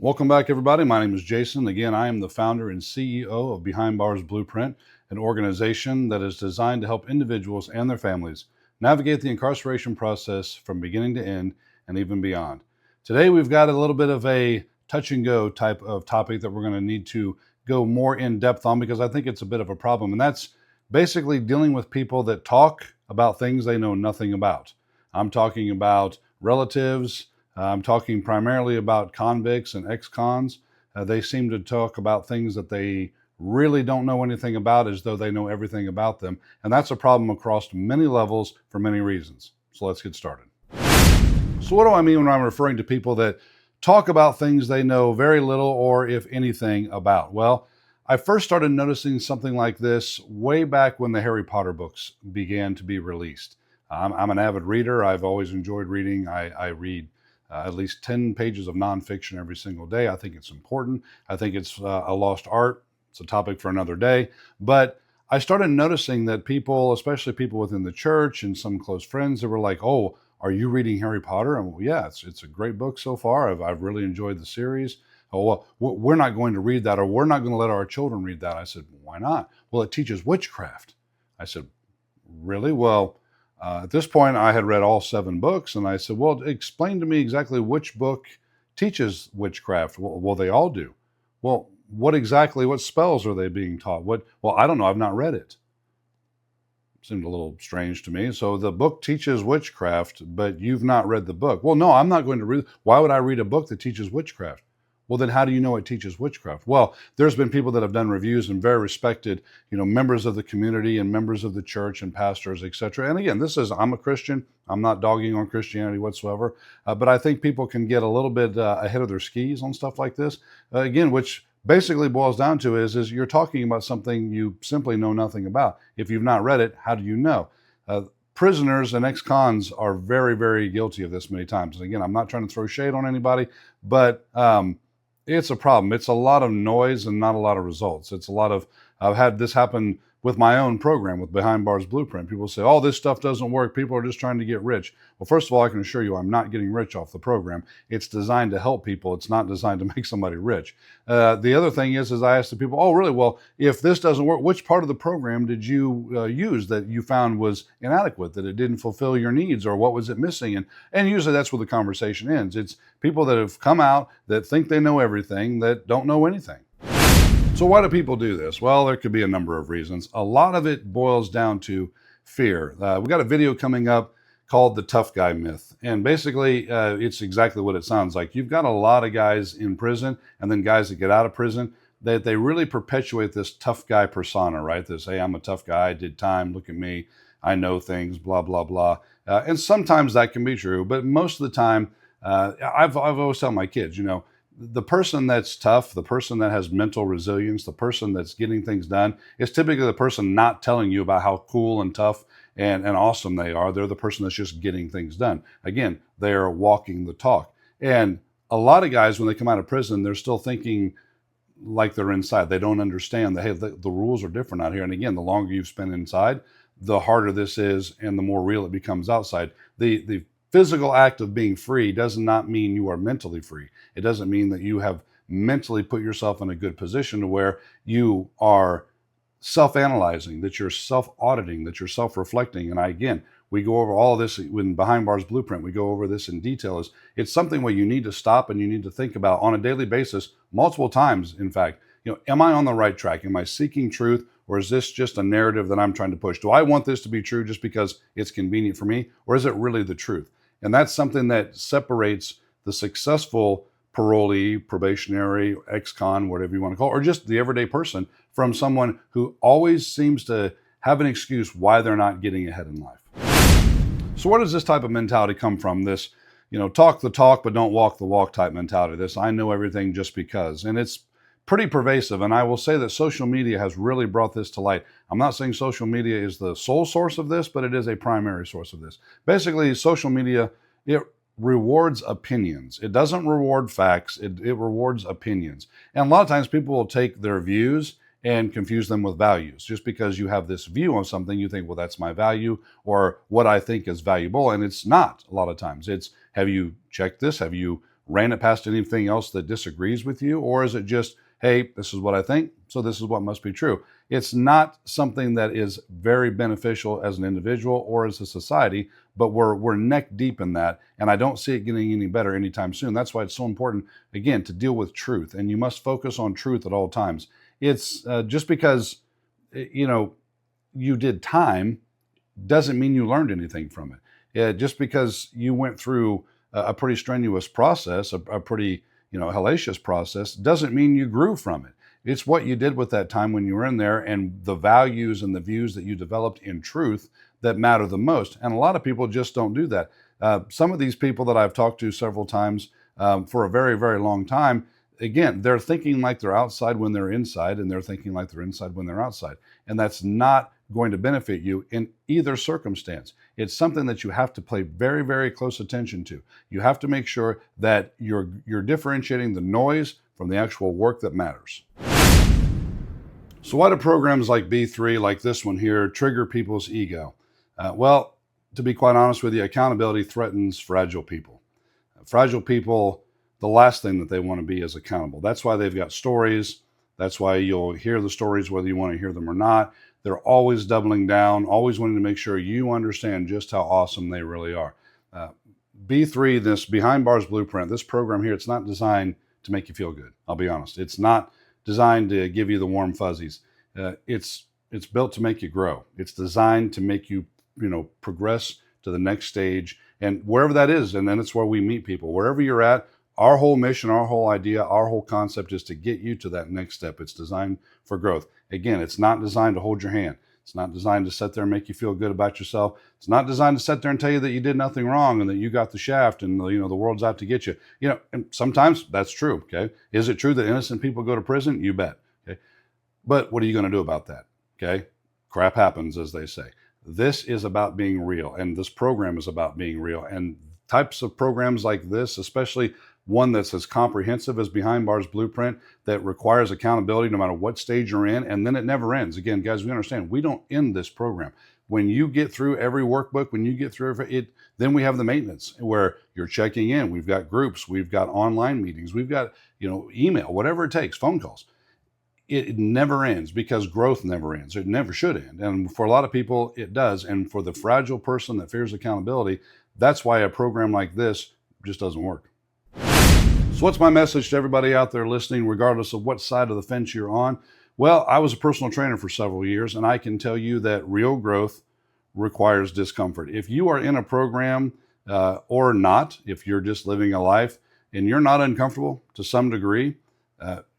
Welcome back, everybody. My name is Jason. Again, I am the founder and CEO of Behind Bars Blueprint, an organization that is designed to help individuals and their families navigate the incarceration process from beginning to end and even beyond. Today, we've got a little bit of a touch and go type of topic that we're going to need to go more in depth on because I think it's a bit of a problem. And that's basically dealing with people that talk about things they know nothing about. I'm talking about relatives. I'm talking primarily about convicts and ex-cons. They seem to talk about things that they really don't know anything about as though they know everything about them. And that's a problem across many levels for many reasons. So let's get started. So what do I mean when I'm referring to people that talk about things they know very little or if anything about? Well, I first started noticing something like this way back when the Harry Potter books began to be released. I'm an avid reader. I've always enjoyed reading. I read at least 10 pages of nonfiction every single day. I think it's important. I think it's a lost art. It's a topic for another day. But I started noticing that people, especially people within the church and some close friends, that were like, "Oh, are you reading Harry Potter?" And well, yeah, it's a great book so far. I've really enjoyed the series. Oh, well, we're not going to read that, or we're not going to let our children read that. I said, "Why not?" Well, it teaches witchcraft. I said, "Really?" Well, at this point, I had read all 7 books, and I said, "Well, explain to me exactly which book teaches witchcraft." Well, they all do. Well, what spells are they being taught? Well, I don't know. I've not read it. Seemed a little strange to me. So the book teaches witchcraft, but you've not read the book. Well, no, I'm not going to read. Why would I read a book that teaches witchcraft? Well, then how do you know it teaches witchcraft? Well, there's been people that have done reviews and very respected, members of the community and members of the church and pastors, etc. And again, I'm a Christian. I'm not dogging on Christianity whatsoever. But I think people can get a little bit ahead of their skis on stuff like this. Again, which basically boils down to is you're talking about something you simply know nothing about. If you've not read it, how do you know? Prisoners and ex-cons are very, very guilty of this many times. And again, I'm not trying to throw shade on anybody, but it's a problem. It's a lot of noise and not a lot of results. I've had this happen with my own program with Behind Bars Blueprint. People say, "Oh, this stuff doesn't work. People are just trying to get rich." Well, first of all, I can assure you I'm not getting rich off the program. It's designed to help people. It's not designed to make somebody rich. The other thing is I asked the people, "Oh, really? Well, if this doesn't work, which part of the program did you use that you found was inadequate, that it didn't fulfill your needs, or what was it missing?" And usually that's where the conversation ends. It's people that have come out that think they know everything that don't know anything. So why do people do this? Well, there could be a number of reasons. A lot of it boils down to fear. We got a video coming up called The Tough Guy Myth. And basically, it's exactly what it sounds like. You've got a lot of guys in prison and then guys that get out of prison that they really perpetuate this tough guy persona, right? This, "Hey, I'm a tough guy. I did time. Look at me. I know things, blah, blah, blah." And sometimes that can be true. But most of the time, I've always told my kids, the person that's tough, the person that has mental resilience, the person that's getting things done is typically the person not telling you about how cool and tough and awesome they are. They're the person that's just getting things done. Again, they are walking the talk. And a lot of guys, when they come out of prison, they're still thinking like they're inside. They don't understand that, hey, the rules are different out here. And again, the longer you've spent inside, the harder this is and the more real it becomes outside. The physical act of being free does not mean you are mentally free. It doesn't mean that you have mentally put yourself in a good position to where you are self-analyzing, that you're self-auditing, that you're self-reflecting. And again, we go over all of this in Behind Bars Blueprint. We go over this in detail. It's something where you need to stop and you need to think about on a daily basis, multiple times, in fact. Am I on the right track? Am I seeking truth? Or is this just a narrative that I'm trying to push? Do I want this to be true just because it's convenient for me? Or is it really the truth? And that's something that separates the successful parolee, probationary, ex-con, whatever you want to call it, or just the everyday person from someone who always seems to have an excuse why they're not getting ahead in life. So where does this type of mentality come from? This, talk the talk, but don't walk the walk type mentality. This, "I know everything just because." And it's pretty pervasive. And I will say that social media has really brought this to light. I'm not saying social media is the sole source of this, but it is a primary source of this. Basically, social media, it rewards opinions. It doesn't reward facts. It rewards opinions. And a lot of times people will take their views and confuse them with values. Just because you have this view on something, you think, well, that's my value or what I think is valuable. And it's not a lot of times. It's, have you checked this? Have you ran it past anything else that disagrees with you? Or is it just, hey, this is what I think, so this is what must be true? It's not something that is very beneficial as an individual or as a society, but we're neck deep in that, and I don't see it getting any better anytime soon. That's why it's so important, again, to deal with truth, and you must focus on truth at all times. It's just because you know you did time doesn't mean you learned anything from it. Just because you went through a pretty strenuous process, a pretty hellacious process, doesn't mean you grew from it. It's what you did with that time when you were in there, and the values and the views that you developed in truth that matter the most. And a lot of people just don't do that. Some of these people that I've talked to several times for a very, very long time, again, they're thinking like they're outside when they're inside, and they're thinking like they're inside when they're outside. And that's not going to benefit you in either circumstance. It's something that you have to pay very, very close attention to. You have to make sure that you're differentiating the noise from the actual work that matters. So why do programs like B3, like this one here, trigger people's ego? Well, to be quite honest with you, accountability threatens fragile people. Fragile people, the last thing that they want to be is accountable. That's why they've got stories. That's why you'll hear the stories whether you want to hear them or not. They're always doubling down, always wanting to make sure you understand just how awesome they really are. B3, this Behind Bars Blueprint, this program here, it's not designed to make you feel good. I'll be honest. It's not designed to give you the warm fuzzies. It's built to make you grow. It's designed to make you, progress to the next stage, and wherever that is, and then it's where we meet people. Wherever you're at, our whole mission, our whole idea, our whole concept is to get you to that next step. It's designed for growth. Again, it's not designed to hold your hand. It's not designed to sit there and make you feel good about yourself. It's not designed to sit there and tell you that you did nothing wrong and that you got the shaft and the world's out to get you. And sometimes that's true. Okay, is it true that innocent people go to prison? You bet. Okay, but what are you going to do about that? Okay, crap happens, as they say. This is about being real, and this program is about being real. And types of programs like this, especially one that's as comprehensive as Behind Bars Blueprint, that requires accountability no matter what stage you're in, and then it never ends. Again, guys, we understand we don't end this program. When you get through every workbook, when you get through it, then we have the maintenance where you're checking in. We've got groups, we've got online meetings, we've got email, whatever it takes, phone calls. It never ends because growth never ends. It never should end. And for a lot of people, it does. And for the fragile person that fears accountability, that's why a program like this just doesn't work. So what's my message to everybody out there listening, regardless of what side of the fence you're on? Well, I was a personal trainer for several years, and I can tell you that real growth requires discomfort. If you are in a program or not, if you're just living a life and you're not uncomfortable to some degree,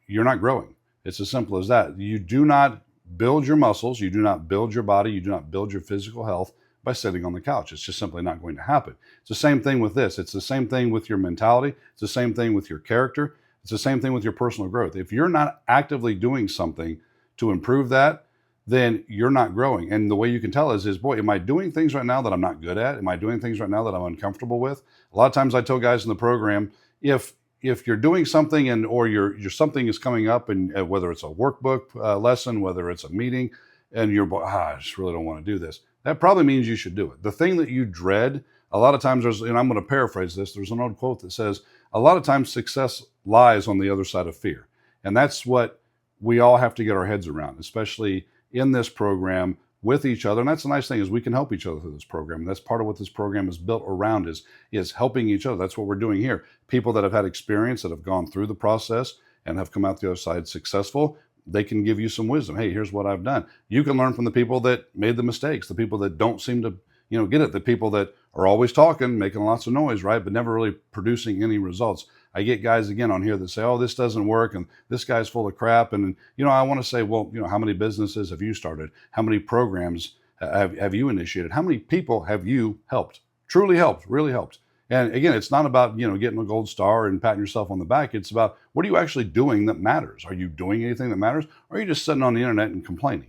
you're not growing. It's as simple as that. You do not build your muscles, you do not build your body, you do not build your physical health by sitting on the couch. It's just simply not going to happen. It's the same thing with this. It's the same thing with your mentality. It's the same thing with your character. It's the same thing with your personal growth. If you're not actively doing something to improve that, then you're not growing. And the way you can tell is boy, am I doing things right now that I'm not good at? Am I doing things right now that I'm uncomfortable with? A lot of times I tell guys in the program, if you're doing something or your something is coming up, and whether it's a workbook lesson, whether it's a meeting, and you're, I just really don't want to do this, that probably means you should do it. The thing that you dread, a lot of times and I'm going to paraphrase this, there's an old quote that says, a lot of times success lies on the other side of fear. And that's what we all have to get our heads around, especially in this program with each other. And that's the nice thing, is we can help each other through this program. And that's part of what this program is built around, is helping each other. That's what we're doing here. People that have had experience, that have gone through the process and have come out the other side successful, they can give you some wisdom. Hey, here's what I've done. You can learn from the people that made the mistakes, the people that don't seem to, get it, the people that are always talking, making lots of noise, right, but never really producing any results. I get guys again on here that say, oh, this doesn't work, and this guy's full of crap. And, I want to say, well, how many businesses have you started? How many programs have you initiated? How many people have you helped? Truly helped, really helped. And again, it's not about, getting a gold star and patting yourself on the back. It's about, what are you actually doing that matters? Are you doing anything that matters? Or are you just sitting on the internet and complaining?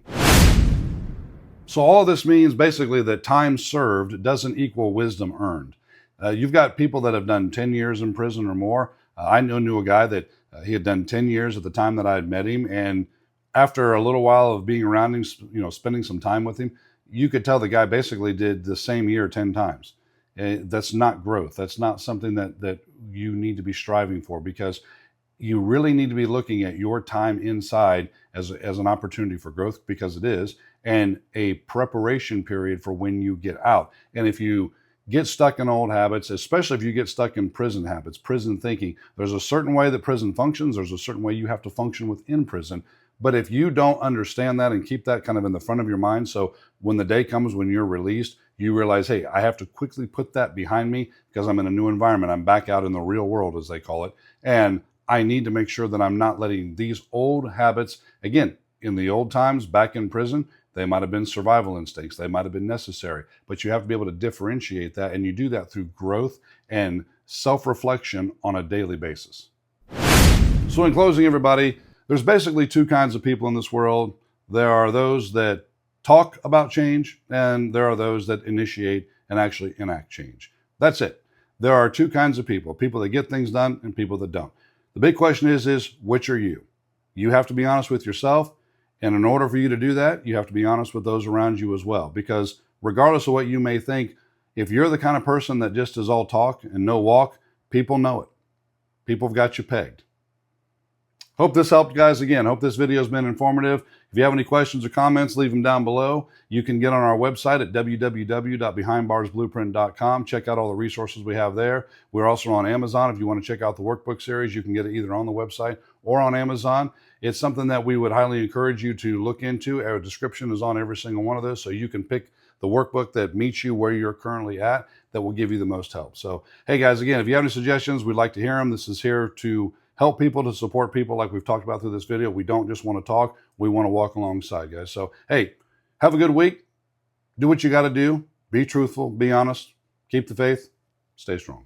So all of this means basically that time served doesn't equal wisdom earned. You've got people that have done 10 years in prison or more. I knew a guy that he had done 10 years at the time that I had met him. And after a little while of being around him, spending some time with him, you could tell the guy basically did the same year 10 times. That's not growth. That's not something that you need to be striving for, because you really need to be looking at your time inside as an opportunity for growth, because it is, and a preparation period for when you get out. And if you get stuck in old habits, especially if you get stuck in prison habits, prison thinking, there's a certain way that prison functions, there's a certain way you have to function within prison. But if you don't understand that and keep that kind of in the front of your mind, so when the day comes when you're released, you realize, hey, I have to quickly put that behind me because I'm in a new environment. I'm back out in the real world, as they call it. And I need to make sure that I'm not letting these old habits, again, in the old times back in prison, they might have been survival instincts. They might have been necessary, but you have to be able to differentiate that. And you do that through growth and self-reflection on a daily basis. So in closing, everybody, there's basically two kinds of people in this world. There are those that talk about change, and there are those that initiate and actually enact change. That's it. There are two kinds of people that get things done and people that don't. The big question is which are you? You have to be honest with yourself. And in order for you to do that, you have to be honest with those around you as well. Because regardless of what you may think, if you're the kind of person that just is all talk and no walk, people know it. People have got you pegged. Hope this helped, guys. Again, hope this video has been informative. If you have any questions or comments, leave them down below. You can get on our website at www.behindbarsblueprint.com. Check out all the resources we have there. We're also on Amazon. If you want to check out the workbook series, you can get it either on the website or on Amazon. It's something that we would highly encourage you to look into. Our description is on every single one of those, so you can pick the workbook that meets you where you're currently at, that will give you the most help. So, hey guys, again, if you have any suggestions, we'd like to hear them. This is here to help people, to support people like we've talked about through this video. We don't just want to talk, we want to walk alongside, guys. So, hey, have a good week. Do what you got to do. Be truthful, be honest, keep the faith, stay strong.